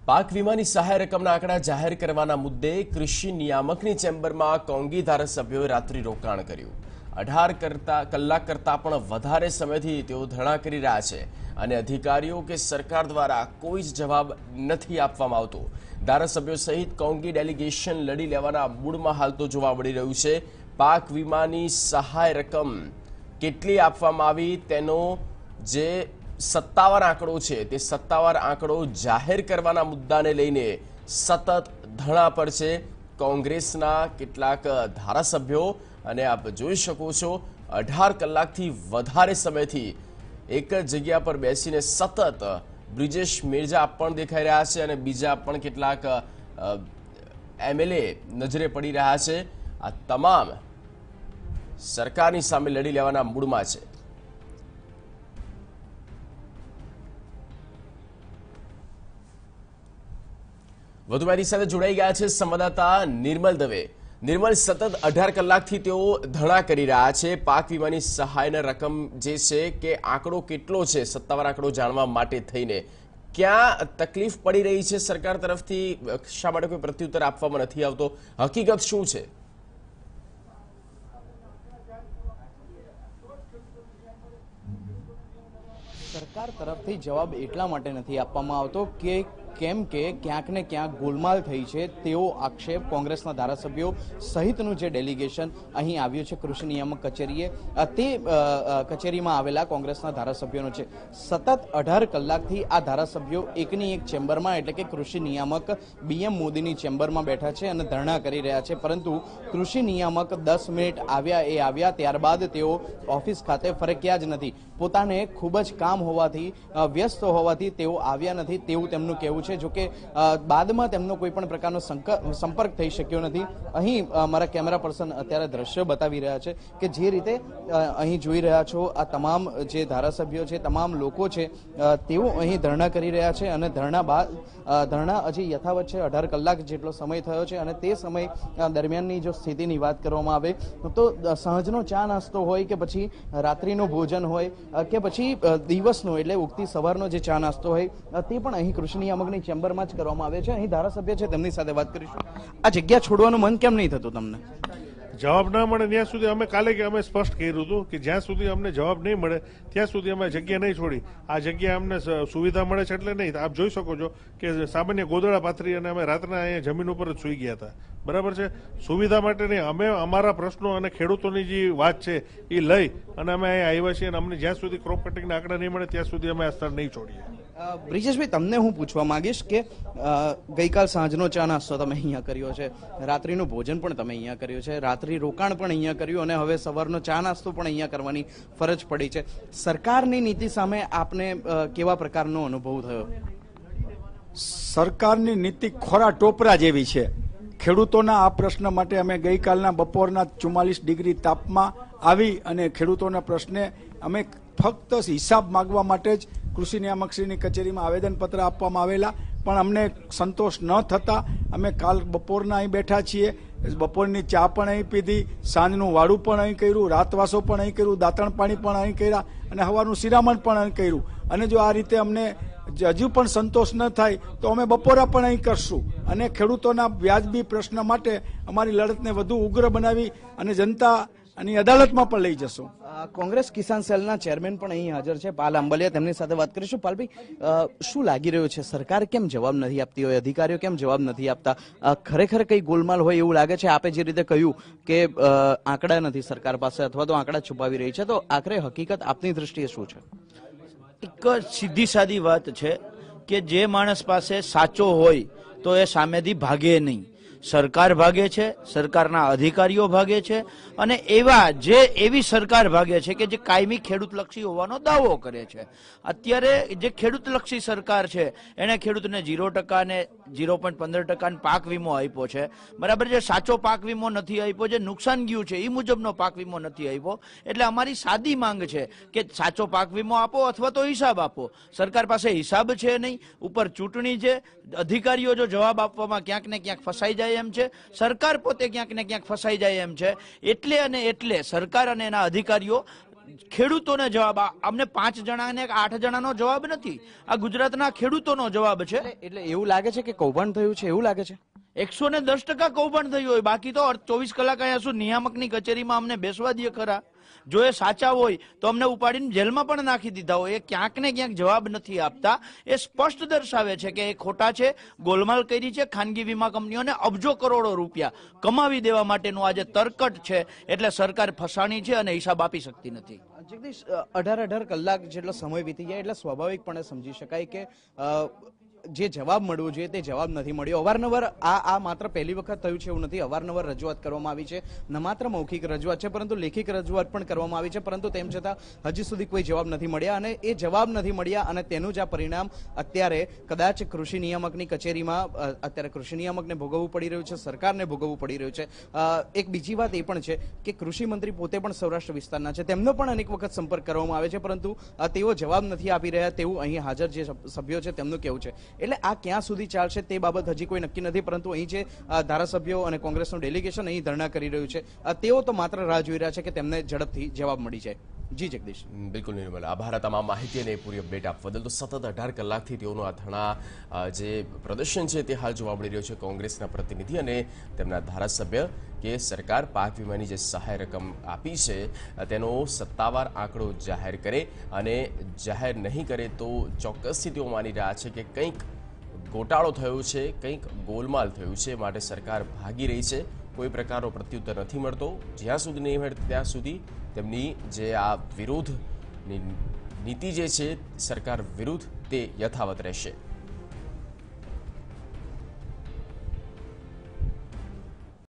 પાક વીમાની સહાય રકમના આંકડા જાહેર કરવાના મુદ્દે કૃષિ નિયામકની ચેમ્બરમાં કોંગી ધારાસભ્યોએ રાત્રિ રોકાણ કર્યું। 18 કલાક કરતાં પણ વધારે સમયથી તેઓ ધરણા કરી રહ્યા છે અને અધિકારીઓ કે સરકાર દ્વારા કોઈ જ જવાબ નથી આપવામાં આવતો। ધારાસભ્યો સહિત કોંગી ડેલિગેશન લડી લેવાના મૂડમાં હાલ તો જોવા મળી રહ્યું છે। પાક વીમાની સહાય રકમ કેટલી આપવામાં આવી તેનો જે સત્તાવાર આંકડો છે તે સત્તાવાર આંકડો જાહેર કરવાના મુદ્દાને લઈને સતત ધરણા પર છે કોંગ્રેસના કેટલાક ધારાસભ્યો। અને આપ જોઈ શકો છો 18 કલાકથી વધારે સમયથી એક જ જગ્યા પર બેસીને સતત બ્રિજેશ મેરજા પણ દેખાઈ રહ્યા છે અને બીજા પણ કેટલાક એમએલએ નજરે પડી રહ્યા છે। આ તમામ સરકારની સામે લડી લેવાના મૂડમાં છે। વધુ માહિતી સાથે જોડાઈ ગયા છે સંવાદદાતા નિર્મલ દવે। નિર્મલ, સતત 18 કલાકથી તેઓ ધરણા કરી રહ્યા છે। પાક વીમાની સહાયના રકમ જે છે કે આંકડો કેટલો છે સત્તાવાર આંકડો જાણવા માટે થઈને ક્યાં તકલીફ પડી રહી છે સરકાર તરફથી, શા માટે કોઈ પ્રત્યુત્તર આપવામાં નથી આવતો, હકીકત શું છે? સરકાર તરફથી જવાબ એટલા માટે નથી આપવામાં આવતો કે કેમ કે ક્યાંક ને ક્યાંક ગોલમાલ થઈ છે તેવો આક્ષેપ કોંગ્રેસના ધારાસભ્યો સહિતનું જે ડેલિગેશન અહીં આવ્યું છે કૃષિ નિયામક કચેરીએ, તે કચેરીમાં આવેલા કોંગ્રેસના ધારાસભ્યોનો છે। સતત 18 કલાકથી આ ધારાસભ્યો એકની એક ચેમ્બરમાં એટલે કે કૃષિ નિયામક BM મોદીની ચેમ્બરમાં બેઠા છે અને ધરણા કરી રહ્યા છે, પરંતુ કૃષિ નિયામક 10 મિનિટ આવ્યા ત્યારબાદ તેઓ ઓફિસ ખાતે ફરક્યા જ નથી। પોતાને ખૂબ જ કામ હોવાથી વ્યસ્ત હોવાથી તેઓ આવ્યા નથી તેવું તેમનું કહેવું છે। જો કે બાદમાં તેમનો કોઈ પણ પ્રકારનો સંપર્ક થઈ શક્યો નથી। અહીં મારા કેમેરા પર્સન અત્યારે દ્રશ્ય બતાવી રહ્યા છે કે જે રીતે અહીં જોઈ રહ્યા છો આ તમામ જે ધારાસભ્યો છે, તમામ લોકો છે, તેઓ અહીં ધરણા કરી રહ્યા છે અને ધરણા હજી યથાવત છે। 18 કલાક જેટલો સમય થયો છે અને તે સમય દરમિયાનની જો સ્થિતિની વાત કરવામાં આવે તો સાંજનો ચા નાસ્તો હોય કે પછી રાત્રિનું ભોજન હોય કે પછી દિવસનો એટલે ઉગતી સવારનો જે ચા નાસ્તો હોય તે પણ અહીં કૃષિ નિયામકની ચેમ્બરમાં જ કરવામાં આવે છે। અહીં ધારાસભ્ય છે તેમની સાથે વાત કરીશું। આ જગ્યા છોડવાનું મન કેમ નહીં થતું તમને? જવાબ ના મળે ત્યાં સુધી અમે કાલે અમે સ્પષ્ટ કર્યું હતું કે જ્યાં સુધી અમને જવાબ નહીં મળે ત્યાં સુધી અમે જગ્યા નહીં છોડી। આ જગ્યા અમને સુવિધા મળે છે એટલે નહીં। આપ જોઈ શકો છો કે સામાન્ય ગોદડા પાથરી અને અમે રાતના અહીંયા જમીન ઉપર જ સૂઈ ગયા હતા, બરાબર છે। સુવિધા માટે નહીં, અમે અમારા પ્રશ્નો અને ખેડૂતોની જે વાત છે એ લઈ અને અમે અહીંયા આવ્યા છીએ અને અમને જ્યાં સુધી ક્રોપ કટિંગના આંકડા નહીં મળે ત્યાં સુધી અમે આ સ્થળ નહીં છોડીએ। બ્રિજેશભાઈ, તમને હું પૂછવા માંગીશ કે ગઈકાલ સાંજનો ચા નાસ્તો તમે અહીંયા કર્યો છે, રાત્રિનું ભોજન પણ તમે અહીંયા કર્યું છે, રાત્રિ રોકાણ પણ અહીંયા કર્યું અને હવે સવારનો ચા નાસ્તો પણ અહીંયા કરવાની ફરજ પડી છે। સરકારની નીતિ સામે આપને કેવા પ્રકારનો અનુભવ થયો? સરકારની નીતિ ખોરા ટોપરા જેવી છે। ખેડૂતોના આ પ્રશ્ન માટે અમે ગઈકાલના બપોરના 44 ડિગ્રી તાપમાં આવી અને ખેડૂતોના પ્રશ્ને અમે ફક્ત હિસાબ માગવા માટે જ કૃષિ નિયામકશ્રીની કચેરીમાં આવેદનપત્ર આપવામાં આવેલા, પણ અમને સંતોષ ન થતા અમે કાલ બપોરના અહીં બેઠા છીએ। બપોરની ચા પણ અહીં પીધી, સાંજનું વાળું પણ અહીં કર્યું, રાતવાસો પણ અહીં કર્યું, દાંતણ પાણી પણ અહીં કર્યા અને સવારનું શિરામણ પણ અહીં કર્યું। અને જો આ રીતે અમને હજુ પણ સંતોષ ન થાય તો અમે બપોરા પણ અહીં કરશું અને ખેડૂતોના વ્યાજબી પ્રશ્ન માટે અમારી લડતને વધુ ઉગ્ર બનાવી અને જનતા અને અદાલતમાં પણ લઈ જશું। કોંગ્રેસ કિસાન સેલના ચેરમેન પણ અહીં હાજર છે, પાલ આંબલિયા, તેમની સાથે વાત કરીશું। પાલભાઈ, શું લાગી રહ્યું છે? સરકાર કેમ જવાબ નથી આપતી હોય, અધિકારીઓ કેમ જવાબ નથી આપતા? ખરેખર કઈ ગોલમાલ હોય એવું લાગે છે? આપે જે રીતે કહ્યું કે આંકડા નથી સરકાર પાસે અથવા તો આંકડા છુપાવી રહી છે, તો આખરે હકીકત આપની દ્રષ્ટિએ શું છે? એક સીધી સાદી વાત છે કે જે માણસ પાસે સાચો હોય તો એ સામેથી ભાગે નહીં। સરકાર ભાગે છે, સરકારના અધિકારીઓ ભાગે છે અને એવી સરકાર ભાગે છે કે જે કાયમી ખેડૂતલક્ષી હોવાનો દાવો કરે છે। અત્યારે જે ખેડૂતલક્ષી સરકાર છે એણે ખેડૂતને 0% ને 0.15% પાક વીમો આપ્યો છે, બરાબર છે। સાચો પાક વીમો નથી આપ્યો, જે નુકસાન ગયું છે એ મુજબનો પાક વીમો નથી આપ્યો। એટલે અમારી સાદી માંગ છે કે સાચો પાક વીમો આપો અથવા તો હિસાબ આપો। સરકાર પાસે હિસાબ છે નહીં, ઉપર ચૂંટણી છે, અધિકારીઓ જો જવાબ આપવામાં ક્યાંક ને ક્યાંક ફસાઈ જાય એમ છે, સરકાર પોતે ક્યાંક ને ક્યાંક ફસાઈ જાય એમ છે। એટલે સરકાર અને એના અધિકારીઓ ખેડૂતોને જવાબ અમને 5 જણા ને 8 જણાનો જવાબ નથી, આ ગુજરાતના ખેડૂતોનો જવાબ છે. એટલે એવું લાગે છે કે કૌભાંડ થયું છે, એવું લાગે છે. 110% કૌભાંડ થયું હોય, બાકી તો 24 કલાક અહીંયા શું નિયામકની કચેરીમાં અમને બેસવા દે ખરા? જો એ સાચા હોય તો અમને ઉપાડીને જેલમાં પણ નાખી દીધા હોય. એ ક્યાંક ને ક્યાંક જવાબ નથી આપતા. એ સ્પષ્ટ દર્શાવે છે કે એ ખોટા છે, ગોલમાલ કરી છે, ખાનગી વીમા કંપનીઓને અબજો કરોડો રૂપિયા કમાવી દેવા માટેનું આજે તરકટ છે. એટલે સરકાર ફસાણી છે અને હિસાબ આપી શકતી નથી. જગદીશ, 18 કલાક જેટલો સમય વીતી જાય એટલે સ્વાભાવિકપણે સમજી શકાય કે જે જવાબ મળવો જોઈએ તે જવાબ નથી મળ્યો. અવારનવાર આ માત્ર પહેલી વખત થયું છે એવું નથી. અવારનવાર રજૂઆત કરવામાં આવી છે, ન માત્ર મૌખિક રજૂઆત છે પરંતુ લેખિત રજૂઆત પણ કરવામાં આવી છે, પરંતુ તેમ છતાં હજી સુધી કોઈ જવાબ નથી મળ્યા. અને એ જવાબ નથી મળ્યા અને તેનું જ આ પરિણામ અત્યારે કદાચ કૃષિ નિયામકની કચેરીમાં અત્યારે કૃષિ નિયામકને ભોગવવું પડી રહ્યું છે, સરકારને ભોગવવું પડી રહ્યું છે. એક બીજી વાત એ પણ છે કે કૃષિ મંત્રી પોતે પણ સૌરાષ્ટ્ર વિસ્તારના છે, તેમનો પણ અનેક વખત સંપર્ક કરવામાં આવે છે, પરંતુ તેઓ જવાબ નથી આપી રહ્યા તેવું અહીં હાજર જે સભ્યો છે તેમનું કહેવું છે. એટલે આ ક્યાં સુધી ચાલશે તે બાબત હજી કોઈ નક્કી નથી, પરંતુ અહીં જે ધારાસભ્યો અને કોંગ્રેસનું ડેલિગેશન અહીં ધરણા કરી રહ્યું છે તેઓ તો માત્ર રાહ જોઈ રહ્યા છે કે તેમને ઝડપથી જવાબ મળી જાય. જી જગદીશ. બિલકુલ નિર્મલ, આભાર તમામ માહિતી અને પૂરી અપડેટ આપવા બદલ. તો સતત 18 કલાકથી તેઓનું આ ધરણા જે પ્રદર્શન છે તે હાલ જોવા મળી રહ્યું છે. કોંગ્રેસના પ્રતિનિધિ અને તેમના ધારાસભ્ય કે સરકાર પાક વીમાની જે સહાય રકમ આપી છે તેનો સત્તાવાર આંકડો જાહેર કરે, અને જાહેર નહીં કરે તો ચોક્કસથી તેઓ માની રહ્યા છે કે કંઈક ગોટાળો થયો છે, કંઈક ગોલમાલ થયું છે, માટે સરકાર ભાગી રહી છે. કોઈ પ્રકારનો પ્રત્યુત્તર નથી મળતો. જ્યાં સુધી નહીં મળે ત્યાં સુધી તેમની જે આ વિરોધની નીતિ જે છે સરકાર વિરુદ્ધ તે યથાવત રહેશે.